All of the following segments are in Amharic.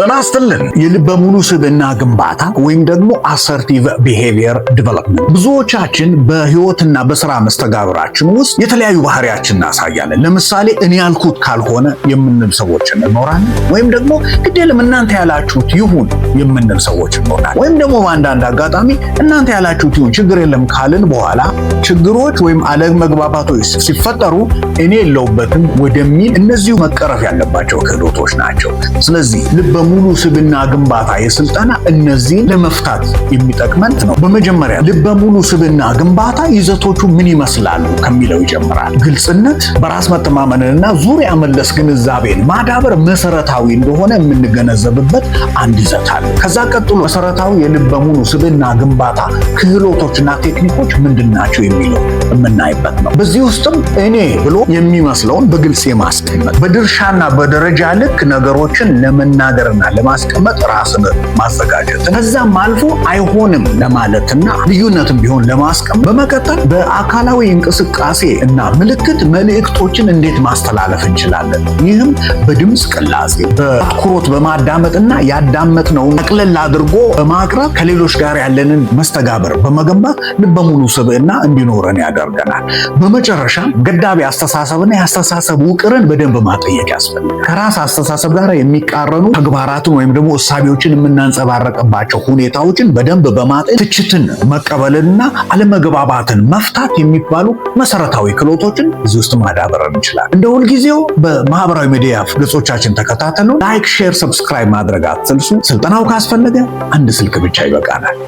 ጤና ይስጥልን። የልበ ሙሉ ስብዕና ግንባታ ወይም ደግሞ አሰርቲቭ ቢሄቪየር ዲቨሎፕመንት ብዙዎቻችን በህይወትና በስራ መስተጋብራችን ውስጥ የተለያዩ ባህሪያችን እናሳያለን። ለምሳሌ እኔ ያልኩት ካልሆነ የምንል ሰዎች እንኖራለን። ወይም ደግሞ ግዴለም እናንተ ያላችሁት ይሁን የምንል ሰዎች እንኖራለን። ወይም ደግሞ በአንዳንድ አጋጣሚ እናንተ ያላችሁት ይሁን ችግር የለም ካልን በኋላ ችግሮች ወይም አለመግባባቶች ሲፈጠሩ እኔ የለውበትም ወደሚል እነዚሁ መቀረፍ ያለባቸው ክህሎቶች ናቸው። ስለዚህ ልበ ሙሉ ስብዕና ግንባታ የስልጠና እነዚህን ለመፍታት የሚጠቅመን ነው። በመጀመሪያ ልበ ሙሉ ስብዕና ግንባታ ይዘቶቹ ምን ይመስላሉ ከሚለው ይጀምራል። ግልጽነት፣ በራስ መተማመንና ዙሪያ መለስ ግንዛቤን ማዳበር መሰረታዊ እንደሆነ የምንገነዘብበት አንድ ይዘት አለ። ከዛ ቀጥሎ መሰረታዊ የልበ ሙሉ ስብዕና ግንባታ ክህሎቶችና ቴክኒኮች ምንድናቸው የሚለው የምናይበት ነው። በዚህ ውስጥም እኔ ብሎ የሚመስለውን በግልጽ የማስቀመጥ በድርሻና በደረጃ ልክ ነገሮችን ለመናገርና ለማስቀመጥ ራስን ማዘጋጀት፣ ከዛም አልፎ አይሆንም ለማለትና ልዩነትም ቢሆን ለማስቀመጥ፣ በመቀጠል በአካላዊ እንቅስቃሴ እና ምልክት መልእክቶችን እንዴት ማስተላለፍ እንችላለን። ይህም በድምፅ ቅላጼ በአትኩሮት በማዳመጥና ያዳመጥነውን ጠቅለል አድርጎ በማቅረብ ከሌሎች ጋር ያለንን መስተጋብር በመገንባት ልበ ሙሉ ስብዕና እንዲኖረን ያደርገናል። በመጨረሻም ገዳቢ አስተሳሰብና የአስተሳሰብ ውቅርን በደንብ ማጠየቅ ያስፈልጋል። ከራስ አስተሳሰብ ጋር የሚቃረኑ ተግባራትን ወይም ደግሞ እሳቤዎችን የምናንጸባረቅባቸው ሁኔታዎችን በደንብ በማጤን ትችትን መቀበልና አለመግባባትን መፍታት የሚባሉ መሰረታዊ ክህሎቶችን እዚህ ውስጥ ማዳበር እንችላለን። እንደ ሁልጊዜው በማህበራዊ ሚዲያ ገጾቻችን ተከታተሉ። ላይክ፣ ሼር፣ ሰብስክራይብ ማድረግ አትርሱ። ስልጠናው ካስፈለገ አንድ ስልክ ብቻ ይበቃናል።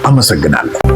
አመሰግናለሁ።